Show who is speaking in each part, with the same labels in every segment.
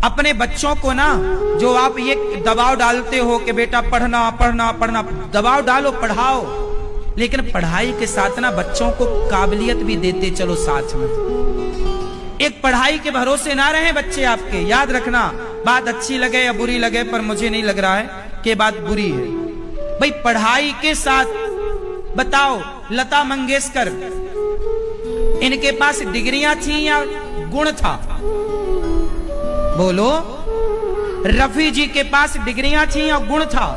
Speaker 1: अपने बच्चों को ना जो आप ये दबाव डालते हो कि बेटा पढ़ना पढ़ना पढ़ना, दबाव डालो, पढ़ाओ, लेकिन पढ़ाई के साथ ना बच्चों को काबिलियत भी देते चलो साथ में। एक पढ़ाई के भरोसे ना रहे बच्चे आपके। याद रखना, बात अच्छी लगे या बुरी लगे, पर मुझे नहीं लग रहा है कि बात बुरी है। भाई पढ़ाई के साथ बताओ, लता मंगेशकर, इनके पास डिग्रियां थी या गुण था? बोलो। रफी जी के पास डिग्रियां थी या गुण था?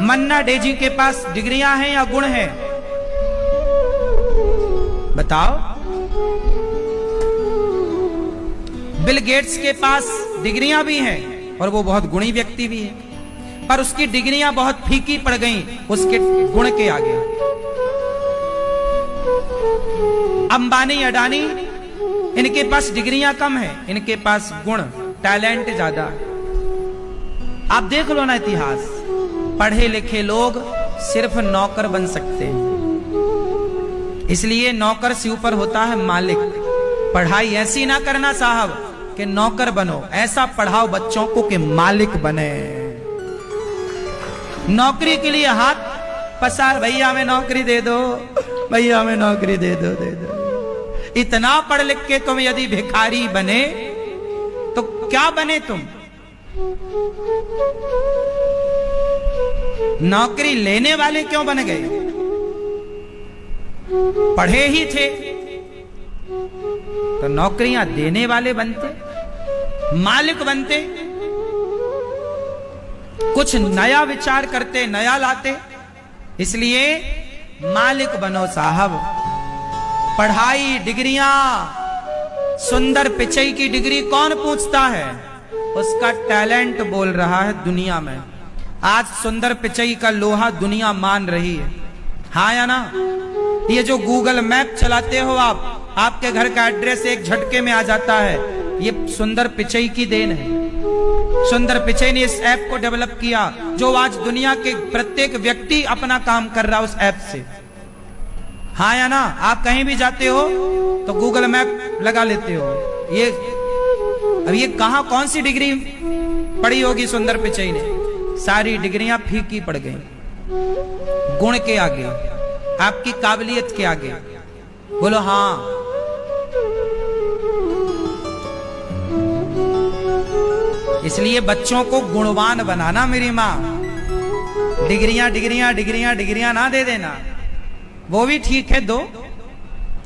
Speaker 1: मन्ना डे जी के पास डिग्रियां हैं या गुण है? बताओ। बिल गेट्स के पास डिग्रियां भी हैं और वो बहुत गुणी व्यक्ति भी है, पर उसकी डिग्रियां बहुत फीकी पड़ गईं उसके गुण के आगे। अंबानी अडानी, इनके पास डिग्रियां कम है, इनके पास गुण, टैलेंट ज्यादा है। आप देख लो ना इतिहास, पढ़े लिखे लोग सिर्फ नौकर बन सकते हैं, इसलिए नौकर से ऊपर होता है मालिक। पढ़ाई ऐसी ना करना साहब कि नौकर बनो, ऐसा पढ़ाओ बच्चों को कि मालिक बने। नौकरी के लिए हाथ पसार, भैया हमें नौकरी दे दो, भैया हमें नौकरी दे दो, दे दो। इतना पढ़ लिख के तुम यदि भिखारी बने तो क्या बने तुम? नौकरी लेने वाले क्यों बन गए? पढ़े ही थे तो नौकरियां देने वाले बनते, मालिक बनते, कुछ नया विचार करते, नया लाते। इसलिए मालिक बनो साहब। पढ़ाई, डिग्रियां, सुंदर पिचई की डिग्री कौन पूछता है? उसका टैलेंट बोल रहा है दुनिया में। आज सुंदर पिचई का लोहा दुनिया मान रही है, हाँ या ना? ये जो गूगल मैप चलाते हो आप, आपके घर का एड्रेस एक झटके में आ जाता है, ये सुंदर पिचई की देन है। सुंदर पिचई ने इस ऐप को डेवलप किया, जो आज दुनिया के प्रत्येक व्यक्ति अपना काम कर रहा है उस ऐप से, हाँ या ना? आप कहीं भी जाते हो तो गूगल मैप लगा लेते हो। ये अब ये कहां, कौन सी डिग्री पढ़ी होगी सुंदर पिचई ने? सारी डिग्रियां फीकी पड़ गई गुण के आगे, आपकी काबिलियत के आगे। बोलो हाँ। इसलिए बच्चों को गुणवान बनाना मेरी मां। डिग्रियां डिग्रियां डिग्रियां डिग्रियां ना दे देना, वो भी ठीक है दो,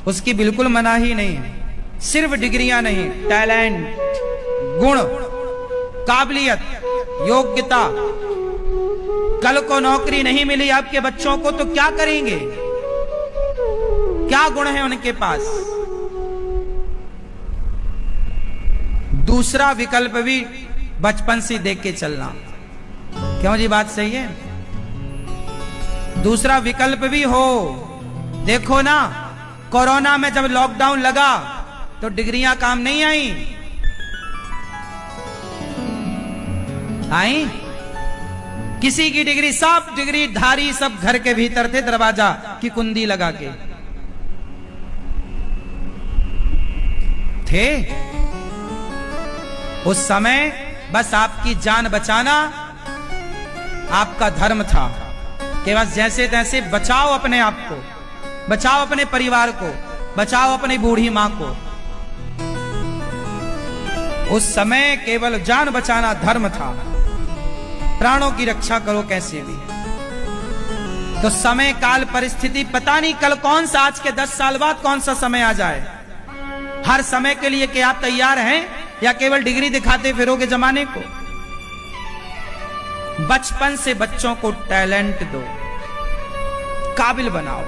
Speaker 1: उसकी बिल्कुल मनाही नहीं है। सिर्फ डिग्रियां नहीं, टैलेंट, गुण, काबिलियत, योग्यता। कल को नौकरी नहीं मिली आपके बच्चों को तो क्या करेंगे? क्या गुण है उनके पास? दूसरा विकल्प भी बचपन से देख के चलना। क्यों जी, बात सही है? दूसरा विकल्प भी हो। देखो ना, कोरोना में जब लॉकडाउन लगा तो डिग्रियां काम नहीं आई, आई? किसी की डिग्री, सब डिग्री धारी सब घर के भीतर थे, दरवाजा की कुंडी लगा के थे। उस समय बस आपकी जान बचाना आपका धर्म था कि बस जैसे तैसे बचाओ अपने आप को, बचाओ अपने परिवार को, बचाओ अपनी बूढ़ी मां को। उस समय केवल जान बचाना धर्म था, प्राणों की रक्षा करो कैसे भी। तो समय काल परिस्थिति पता नहीं कल कौन सा, आज के 10 साल बाद कौन सा समय आ जाए। हर समय के लिए क्या आप तैयार हैं या केवल डिग्री दिखाते फिरोगे जमाने को? बचपन से बच्चों को टैलेंट दो, काबिल बनाओ।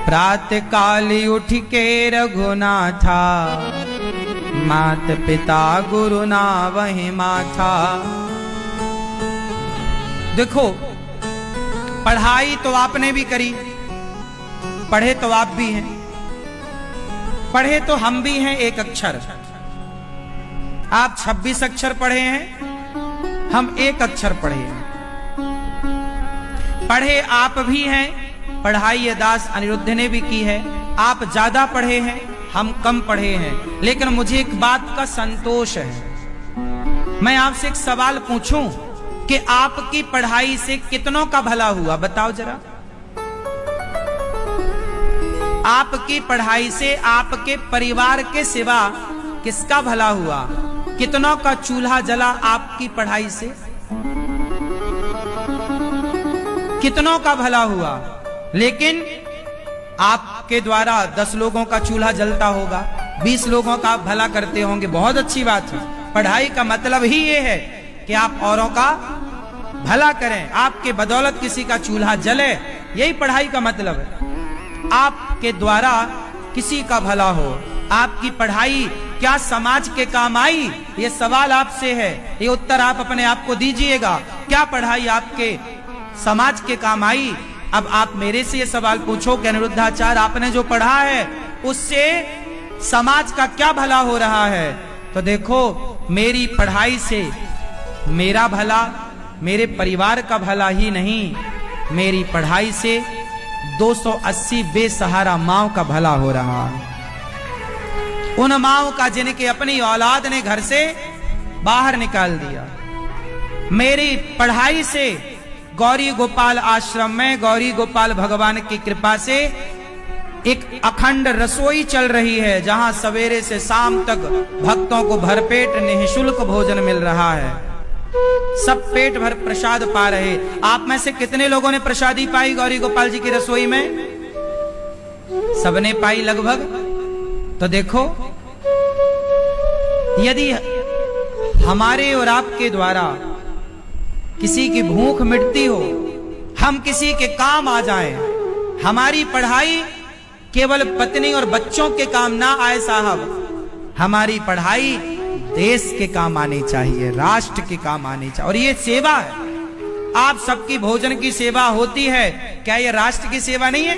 Speaker 1: प्रातः काल उठ के रघुनाथा, मात पिता गुरु ना वही माथा। देखो, पढ़ाई तो आपने भी करी, पढ़े तो आप भी हैं, पढ़े तो हम भी हैं। एक अक्षर, आप 26 अक्षर पढ़े हैं, हम एक अक्षर पढ़े हैं। पढ़े आप भी हैं, पढ़ाई ये दास अनिरुद्ध ने भी की है, आप ज्यादा पढ़े हैं, हम कम पढ़े हैं, लेकिन मुझे एक बात का संतोष है। मैं आपसे एक सवाल पूछूं कि आपकी पढ़ाई से कितनों का भला हुआ, बताओ जरा। आपकी पढ़ाई से आपके परिवार के सिवा किसका भला हुआ? कितनों का चूल्हा जला आपकी पढ़ाई से? कितनों का भला हुआ? लेकिन आपके द्वारा 10 लोगों का चूल्हा जलता होगा, 20 लोगों का आप भला करते होंगे, बहुत अच्छी बात है। पढ़ाई का मतलब ही ये है कि आप औरों का भला करें, आपके बदौलत किसी का चूल्हा जले, यही पढ़ाई का मतलब है। आपके द्वारा किसी का भला हो। आपकी पढ़ाई क्या समाज के काम आई? ये सवाल आपसे है, ये उत्तर आप अपने आप को दीजिएगा। क्या पढ़ाई आपके समाज के काम आई? अब आप मेरे से ये सवाल पूछो कि अनिरुद्धाचार्य आपने जो पढ़ा है उससे समाज का क्या भला हो रहा है? तो देखो, मेरी पढ़ाई से मेरा भला, मेरे परिवार का भला ही नहीं, मेरी पढ़ाई से 280 बेसहारा माँओं का भला हो रहा है। उन माँओं का जिनके अपनी औलाद ने घर से बाहर निकाल दिया। मेरी पढ़ाई से गौरी गोपाल आश्रम में गौरी गोपाल भगवान की कृपा से एक अखंड रसोई चल रही है, जहां सवेरे से शाम तक भक्तों को भरपेट निःशुल्क भोजन मिल रहा है। सब पेट भर प्रसाद पा रहे। आप में से कितने लोगों ने प्रसादी पाई गौरी गोपाल जी की रसोई में? सबने पाई लगभग। तो देखो, यदि हमारे और आपके द्वारा किसी की भूख मिटती हो, हम किसी के काम आ जाएं, हमारी पढ़ाई केवल पत्नी और बच्चों के काम ना आए साहब, हमारी पढ़ाई देश के काम आनी चाहिए, राष्ट्र के काम आनी चाहिए। और ये सेवा है। आप सबकी भोजन की सेवा होती है, क्या ये राष्ट्र की सेवा नहीं है?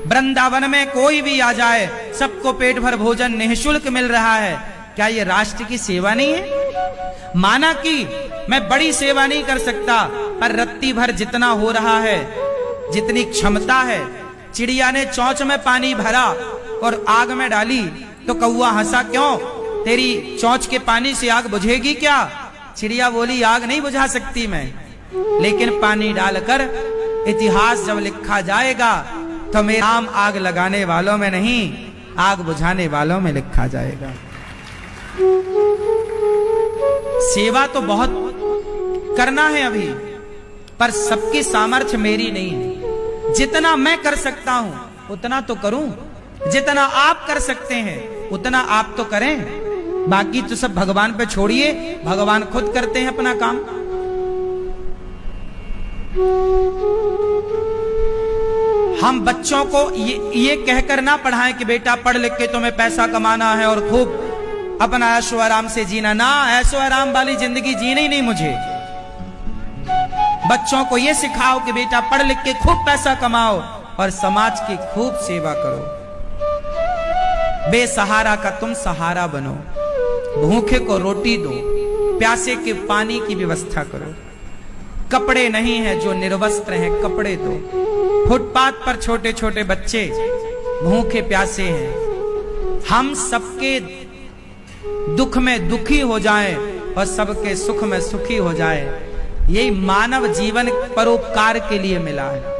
Speaker 1: वृंदावन में कोई भी आ जाए, सबको पेट भर भोजन निःशुल्क मिल रहा है, क्या ये राष्ट्र की सेवा नहीं है? माना कि मैं बड़ी सेवा नहीं कर सकता, पर रत्ती भर जितना हो रहा है, जितनी क्षमता है, चिड़िया ने चोंच में पानी भरा और आग में डाली तो कौवा हंसा क्यों? तेरी चोंच के पानी से आग बुझेगी क्या? चिड़िया बोली, आग नहीं बुझा सकती मैं, लेकिन पानी डालकर इतिहास जब लिखा जाएगा तो मेरा नाम आग लगाने वालों में नहीं, आग बुझाने वालों में लिखा जाएगा। सेवा तो बहुत करना है अभी, पर सबकी सामर्थ्य मेरी नहीं है। जितना मैं कर सकता हूं उतना तो करूं, जितना आप कर सकते हैं उतना आप तो करें, बाकी तो सब भगवान पे छोड़िए, भगवान खुद करते हैं अपना काम। हम बच्चों को ये कहकर ना पढ़ाएं कि बेटा पढ़ लिख के तुम्हें पैसा कमाना है और खूब अपना ऐशो आराम से जीना। ना, ऐशो आराम वाली जिंदगी जीनी नहीं मुझे। बच्चों को ये सिखाओ कि बेटा पढ़ लिख के खूब पैसा कमाओ और समाज की खूब सेवा करो। बेसहारा का तुम सहारा बनो, भूखे को रोटी दो, प्यासे के पानी की व्यवस्था करो। कपड़े नहीं है जो निर्वस्त्र हैं, कपड़े दो। फुटपाथ पर छोटे छोटे बच्चे भूखे प्यासे हैं। हम सबके दुख में दुखी हो जाएं और सबके सुख में सुखी हो जाए, यही मानव जीवन परोपकार के लिए मिला है।